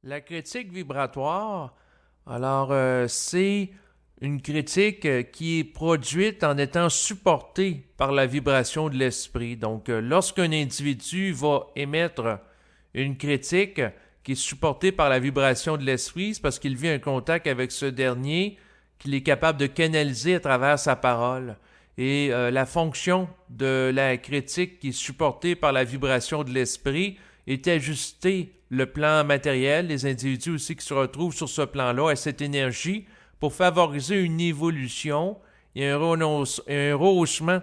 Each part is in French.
La critique vibratoire, c'est une critique qui est produite en étant supportée par la vibration de l'esprit. Donc, lorsqu'un individu va émettre une critique qui est supportée par la vibration de l'esprit, c'est parce qu'il vit un contact avec ce dernier qu'il est capable de canaliser à travers sa parole. Et la fonction de la critique qui est supportée par la vibration de l'esprit est ajuster le plan matériel, les individus aussi qui se retrouvent sur ce plan-là, à cette énergie pour favoriser une évolution et un rehaussement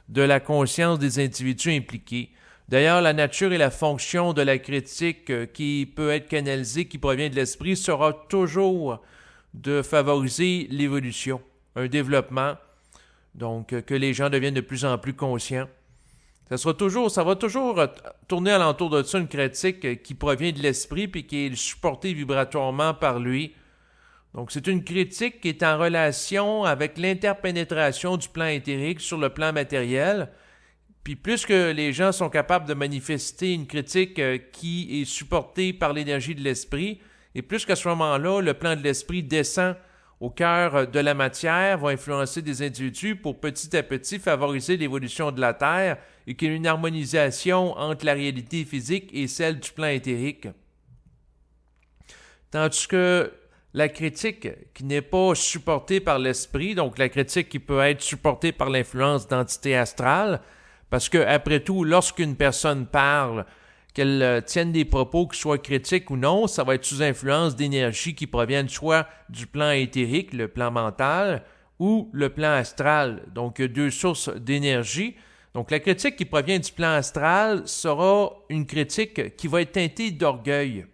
de la conscience des individus impliqués. D'ailleurs, la nature et la fonction de la critique qui peut être canalisée, qui provient de l'esprit, sera toujours de favoriser l'évolution, un développement, donc que les gens deviennent de plus en plus conscients. Ça va toujours tourner alentour de ça une critique qui provient de l'esprit puis qui est supportée vibratoirement par lui. Donc c'est une critique qui est en relation avec l'interpénétration du plan éthérique sur le plan matériel. Puis plus que les gens sont capables de manifester une critique qui est supportée par l'énergie de l'esprit, et plus qu'à ce moment-là, le plan de l'esprit descend au cœur de la matière, va influencer des individus pour petit à petit favoriser l'évolution de la Terre et qu'il y ait une harmonisation entre la réalité physique et celle du plan éthérique. Tandis que la critique qui n'est pas supportée par l'esprit, donc la critique qui peut être supportée par l'influence d'entités astrales, parce que après tout, lorsqu'une personne parle, qu'elle tienne des propos qui soient critiques ou non, ça va être sous influence d'énergie qui proviennent soit du plan éthérique, le plan mental, ou le plan astral. Donc, deux sources d'énergie. Donc, la critique qui provient du plan astral sera une critique qui va être teintée d'orgueil.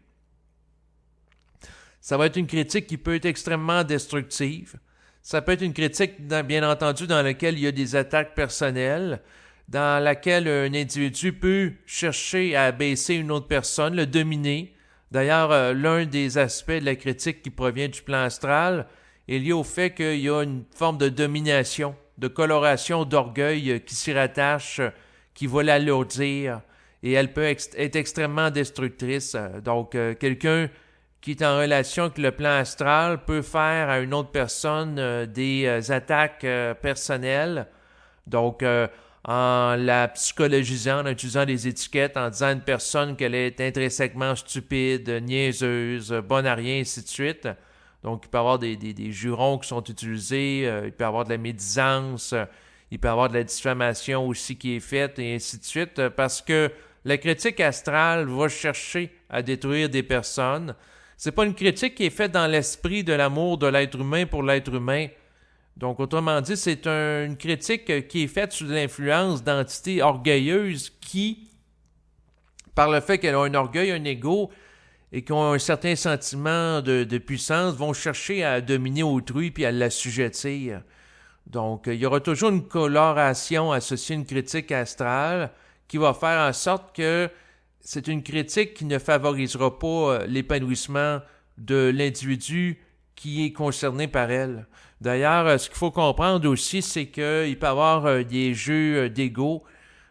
Ça va être une critique qui peut être extrêmement destructive. Ça peut être une critique, bien entendu, dans laquelle il y a des attaques personnelles, dans laquelle un individu peut chercher à abaisser une autre personne, le dominer. D'ailleurs, l'un des aspects de la critique qui provient du plan astral est lié au fait qu'il y a une forme de domination, de coloration d'orgueil qui s'y rattache, qui va l'alourdir, et elle peut être extrêmement destructrice. Donc, quelqu'un qui est en relation avec le plan astral peut faire à une autre personne des attaques personnelles. Donc, en la psychologisant, en utilisant des étiquettes, en disant à une personne qu'elle est intrinsèquement stupide, niaiseuse, bonne à rien, ainsi de suite. Donc, il peut y avoir des jurons qui sont utilisés, il peut y avoir de la médisance, il peut y avoir de la diffamation aussi qui est faite, et ainsi de suite, parce que la critique astrale va chercher à détruire des personnes. C'est pas une critique qui est faite dans l'esprit de l'amour de l'être humain pour l'être humain. Donc, autrement dit, c'est une critique qui est faite sous l'influence d'entités orgueilleuses qui, par le fait qu'elles ont un orgueil, un ego, et qui ont un certain sentiment de puissance, vont chercher à dominer autrui puis à l'assujettir. Donc, il y aura toujours une coloration associée à une critique astrale qui va faire en sorte que c'est une critique qui ne favorisera pas l'épanouissement de l'individu qui est concerné par elle. D'ailleurs, ce qu'il faut comprendre aussi, c'est qu'il peut y avoir des jeux d'ego,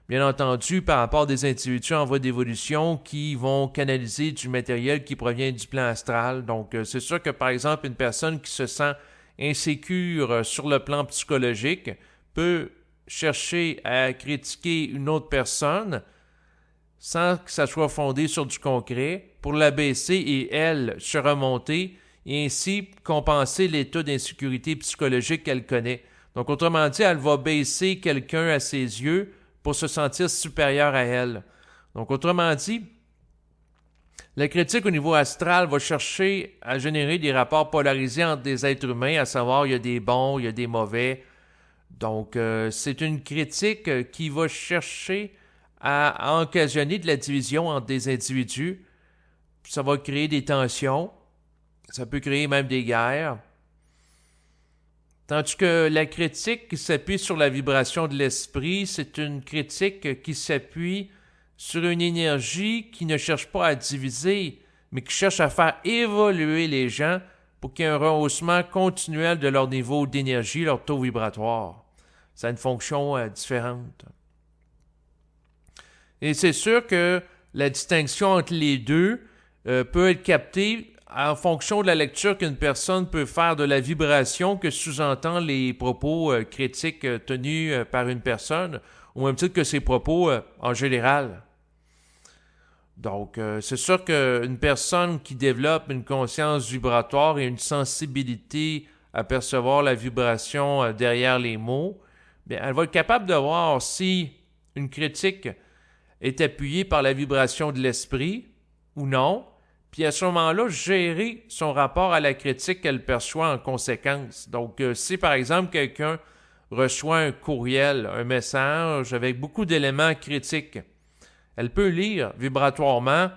bien entendu, par rapport à des individus en voie d'évolution qui vont canaliser du matériel qui provient du plan astral. Donc, c'est sûr que, par exemple, une personne qui se sent insécure sur le plan psychologique peut chercher à critiquer une autre personne sans que ça soit fondé sur du concret pour l'abaisser et, elle, se remonter et ainsi compenser l'état d'insécurité psychologique qu'elle connaît. Donc, autrement dit, elle va baisser quelqu'un à ses yeux pour se sentir supérieure à elle. Donc, autrement dit, la critique au niveau astral va chercher à générer des rapports polarisés entre des êtres humains, à savoir il y a des bons, il y a des mauvais. Donc, c'est une critique qui va chercher à occasionner de la division entre des individus. Ça va créer des tensions. Ça peut créer même des guerres. Tandis que la critique qui s'appuie sur la vibration de l'esprit, c'est une critique qui s'appuie sur une énergie qui ne cherche pas à diviser, mais qui cherche à faire évoluer les gens pour qu'il y ait un rehaussement continuel de leur niveau d'énergie, leur taux vibratoire. Ça a une fonction différente. Et c'est sûr que la distinction entre les deux peut être capté en fonction de la lecture qu'une personne peut faire de la vibration que sous-entend les propos critiques tenus par une personne, au même titre que ses propos en général. Donc, c'est sûr qu'une personne qui développe une conscience vibratoire et une sensibilité à percevoir la vibration derrière les mots, bien, elle va être capable de voir si une critique est appuyée par la vibration de l'esprit ou non, puis à ce moment-là, gérer son rapport à la critique qu'elle perçoit en conséquence. Donc, si par exemple quelqu'un reçoit un courriel, un message avec beaucoup d'éléments critiques, elle peut lire vibratoirement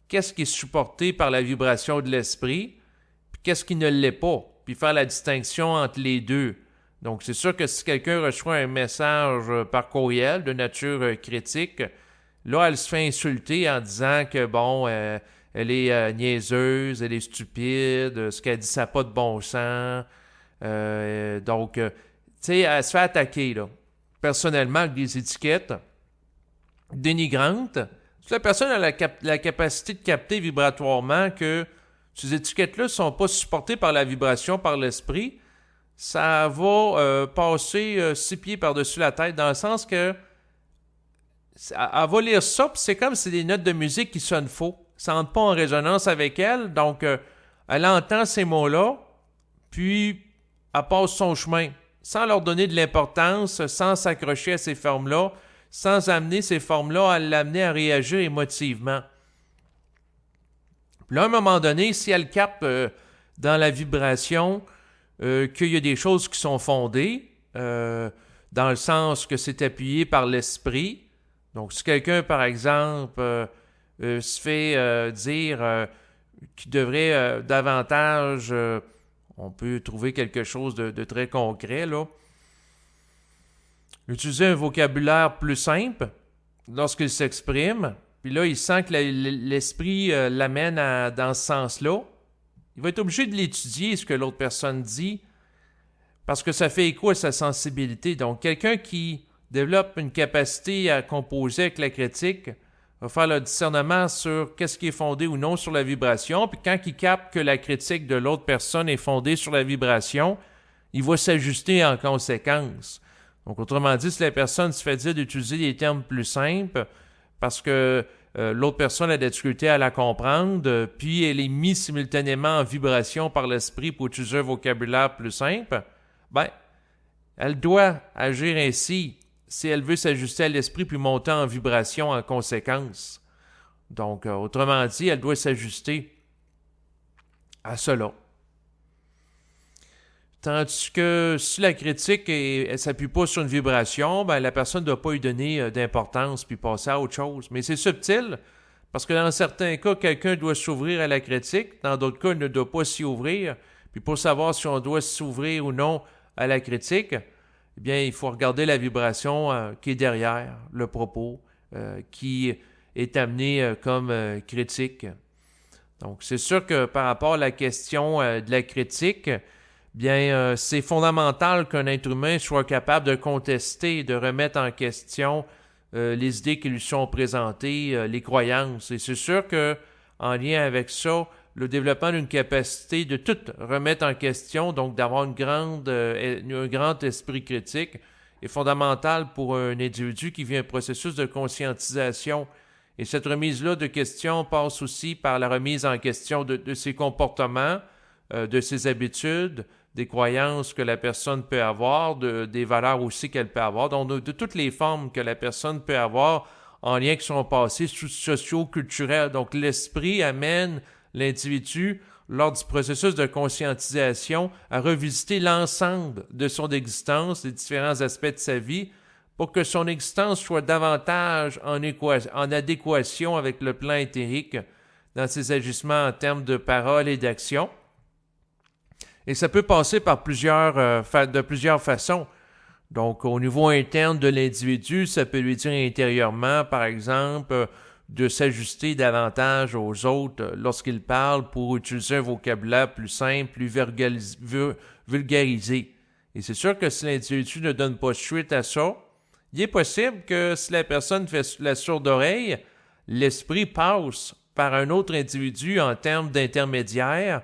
qu'est-ce qui est supporté par la vibration de l'esprit, puis qu'est-ce qui ne l'est pas, puis faire la distinction entre les deux. Donc, c'est sûr que si quelqu'un reçoit un message par courriel de nature critique, là, elle se fait insulter en disant que, bon, elle est niaiseuse, elle est stupide, ce qu'elle dit, ça n'a pas de bon sens. Donc, tu sais, elle se fait attaquer, là. Personnellement, avec des étiquettes dénigrantes. Si la personne a la capacité de capter vibratoirement que ces étiquettes-là ne sont pas supportées par la vibration, par l'esprit, ça va passer 6 pieds par-dessus la tête, dans le sens que elle va lire ça, puis c'est comme si c'est des notes de musique qui sonnent faux. Ça n'entre pas en résonance avec elle, donc elle entend ces mots-là, puis elle passe son chemin, sans leur donner de l'importance, sans s'accrocher à ces formes-là, sans amener ces formes-là à l'amener à réagir émotivement. Puis là, à un moment donné, si elle capte dans la vibration qu'il y a des choses qui sont fondées, dans le sens que c'est appuyé par l'esprit. Donc, si quelqu'un, par exemple, se fait dire qu'il devrait davantage, on peut trouver quelque chose de très concret, là, utiliser un vocabulaire plus simple lorsqu'il s'exprime, puis là, il sent que l'esprit l'amène dans ce sens-là. Il va être obligé de l'étudier, ce que l'autre personne dit, parce que ça fait écho à sa sensibilité. Donc, quelqu'un qui développe une capacité à composer avec la critique va faire le discernement sur qu'est-ce qui est fondé ou non sur la vibration, puis quand il capte que la critique de l'autre personne est fondée sur la vibration, il va s'ajuster en conséquence. Donc, autrement dit, si la personne se fait dire d'utiliser des termes plus simples parce que l'autre personne a de la difficulté à la comprendre, puis elle est mise simultanément en vibration par l'esprit pour utiliser un vocabulaire plus simple, ben, elle doit agir ainsi si elle veut s'ajuster à l'esprit puis monter en vibration en conséquence. Donc, autrement dit, elle doit s'ajuster à cela. Tandis que si la critique ne s'appuie pas sur une vibration, ben la personne ne doit pas lui donner d'importance puis passer à autre chose. Mais c'est subtil, parce que dans certains cas, quelqu'un doit s'ouvrir à la critique, dans d'autres cas, il ne doit pas s'y ouvrir. Puis pour savoir si on doit s'ouvrir ou non à la critique, eh bien, il faut regarder la vibration qui est derrière le propos, qui est amené comme critique. Donc, c'est sûr que par rapport à la question de la critique, bien, c'est fondamental qu'un être humain soit capable de contester, de remettre en question les idées qui lui sont présentées, les croyances. Et c'est sûr que, en lien avec ça, le développement d'une capacité de tout remettre en question, donc d'avoir un grand esprit critique, est fondamental pour un individu qui vit un processus de conscientisation. Et cette remise-là de question passe aussi par la remise en question de ses comportements, de ses habitudes, des croyances que la personne peut avoir, des valeurs aussi qu'elle peut avoir, donc de toutes les formes que la personne peut avoir en lien avec son passé socio-culturel. Donc l'esprit amène l'individu, lors du processus de conscientisation, à revisiter l'ensemble de son existence, les différents aspects de sa vie, pour que son existence soit davantage en adéquation avec le plan éthérique dans ses agissements en termes de paroles et d'action. Et ça peut passer par de plusieurs façons. Donc, au niveau interne de l'individu, ça peut lui dire intérieurement, par exemple, de s'ajuster davantage aux autres lorsqu'il parle pour utiliser un vocabulaire plus simple, plus vulgarisé. Et c'est sûr que si l'individu ne donne pas suite à ça, il est possible que si la personne fait la sourde oreille, l'esprit passe par un autre individu en termes d'intermédiaire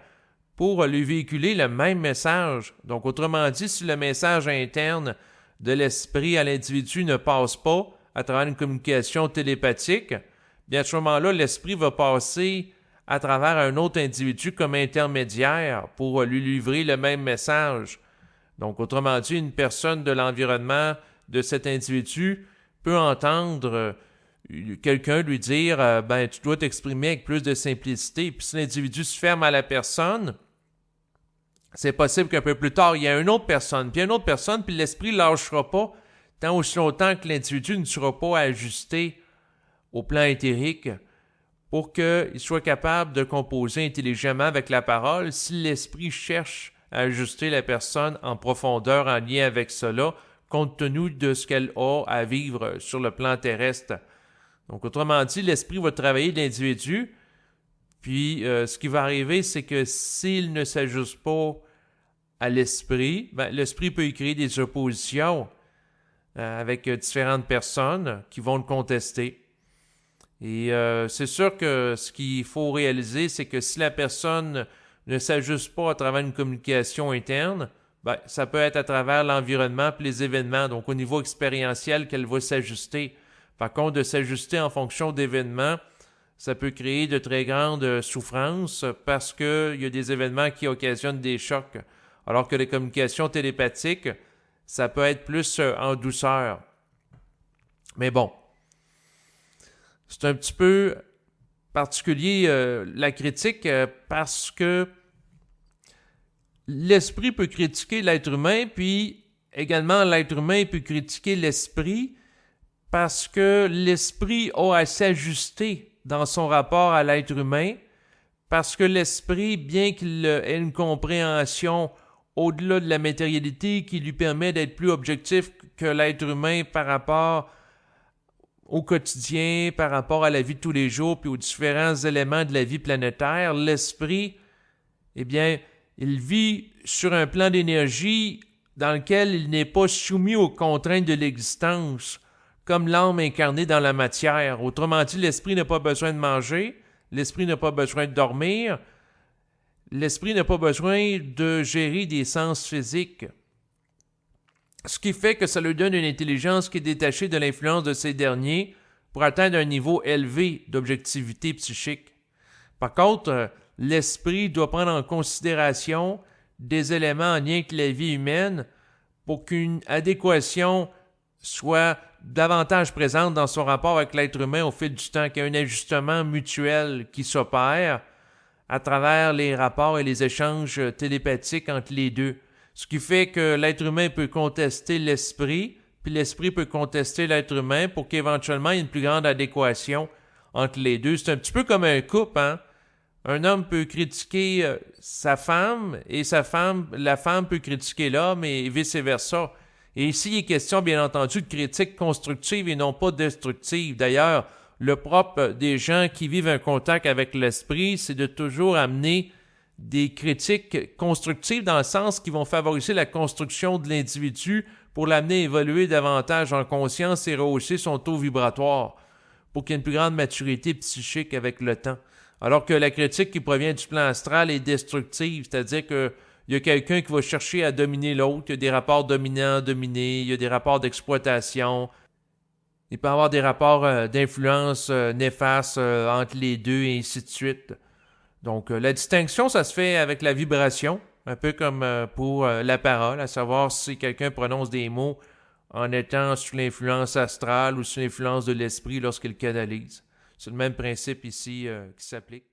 pour lui véhiculer le même message. Donc, autrement dit, si le message interne de l'esprit à l'individu ne passe pas à travers une communication télépathique, bien à ce moment-là, l'esprit va passer à travers un autre individu comme intermédiaire pour lui livrer le même message. Donc, autrement dit, une personne de l'environnement de cet individu peut entendre quelqu'un lui dire « tu dois t'exprimer avec plus de simplicité ». Puis si l'individu se ferme à la personne, c'est possible qu'un peu plus tard, il y ait une autre personne, puis l'esprit ne lâchera pas tant aussi longtemps que l'individu ne sera pas ajusté au plan éthérique pour qu'il soit capable de composer intelligemment avec la parole. Si l'esprit cherche à ajuster la personne en profondeur en lien avec cela, compte tenu de ce qu'elle a à vivre sur le plan terrestre. Donc, autrement dit, l'esprit va travailler l'individu, puis ce qui va arriver, c'est que s'il ne s'ajuste pas à l'esprit, l'esprit peut y créer des oppositions avec différentes personnes qui vont le contester. Et c'est sûr que ce qu'il faut réaliser, c'est que si la personne ne s'ajuste pas à travers une communication interne, ça peut être à travers l'environnement et les événements, donc au niveau expérientiel qu'elle va s'ajuster. Par contre, de s'ajuster en fonction d'événements, ça peut créer de très grandes souffrances parce qu'il y a des événements qui occasionnent des chocs, alors que les communications télépathiques, ça peut être plus en douceur. Mais bon, c'est un petit peu particulier la critique parce que l'esprit peut critiquer l'être humain, puis également l'être humain peut critiquer l'esprit parce que l'esprit a à s'ajuster dans son rapport à l'être humain, parce que l'esprit, bien qu'il ait une compréhension au-delà de la matérialité qui lui permet d'être plus objectif que l'être humain par rapport au quotidien, par rapport à la vie de tous les jours, puis aux différents éléments de la vie planétaire, l'esprit, eh bien, il vit sur un plan d'énergie dans lequel il n'est pas soumis aux contraintes de l'existence, comme l'âme incarnée dans la matière. Autrement dit, l'esprit n'a pas besoin de manger, l'esprit n'a pas besoin de dormir, l'esprit n'a pas besoin de gérer des sens physiques. Ce qui fait que ça lui donne une intelligence qui est détachée de l'influence de ces derniers pour atteindre un niveau élevé d'objectivité psychique. Par contre, l'esprit doit prendre en considération des éléments en lien avec la vie humaine pour qu'une adéquation soit davantage présente dans son rapport avec l'être humain au fil du temps, qu'il y ait un ajustement mutuel qui s'opère à travers les rapports et les échanges télépathiques entre les deux. Ce qui fait que l'être humain peut contester l'esprit, puis l'esprit peut contester l'être humain pour qu'éventuellement il y ait une plus grande adéquation entre les deux. C'est un petit peu comme un couple, hein? Un homme peut critiquer sa femme et la femme peut critiquer l'homme et vice-versa. Et ici, il est question, bien entendu, de critiques constructives et non pas destructives. D'ailleurs, le propre des gens qui vivent un contact avec l'esprit, c'est de toujours amener des critiques constructives dans le sens qui vont favoriser la construction de l'individu pour l'amener à évoluer davantage en conscience et rehausser son taux vibratoire pour qu'il y ait une plus grande maturité psychique avec le temps. Alors que la critique qui provient du plan astral est destructive, c'est-à-dire qu'il y a quelqu'un qui va chercher à dominer l'autre, il y a des rapports dominants-dominés, il y a des rapports d'exploitation, il peut y avoir des rapports d'influence néfastes entre les deux et ainsi de suite. Donc, la distinction, ça se fait avec la vibration, un peu comme pour la parole, à savoir si quelqu'un prononce des mots en étant sous l'influence astrale ou sous l'influence de l'esprit lorsqu'il canalise. C'est le même principe ici qui s'applique.